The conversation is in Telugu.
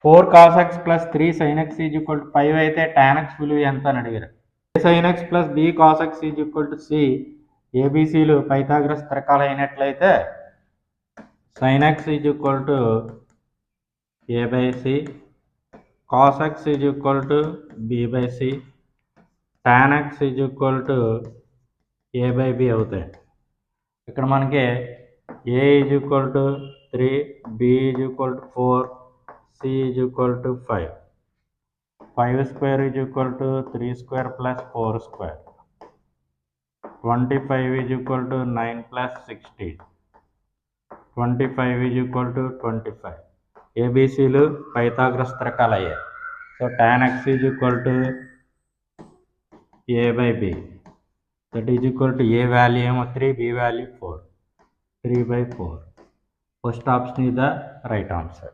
4 cos x plus 3 sin x is equal to 5 అయితే tan x విలువ ఎంత అని అడిగారు. a sin x plus b cos x is equal to c ఏబిసిలు పైథాగరస్ త్రికాలు అయినట్లయితే sin x is equal to a by c, cos x is equal to b by c, tan x is equal to a by b అవుతాయి. ఇక్కడ మనకి a is equal to 3, b is equal to 4, c is equal to 5. 5 square is equal to 3 square plus 4 square. 25 is equal to 9 plus 16. 25 is equal to 25. ఏబిసిలు పైథాగరస్ త్రికాలు అయ్యాయి. So tan x is equal to a by b. That is equal to a value ఏమో 3, b value 4. 3 by 4. First option is the right answer.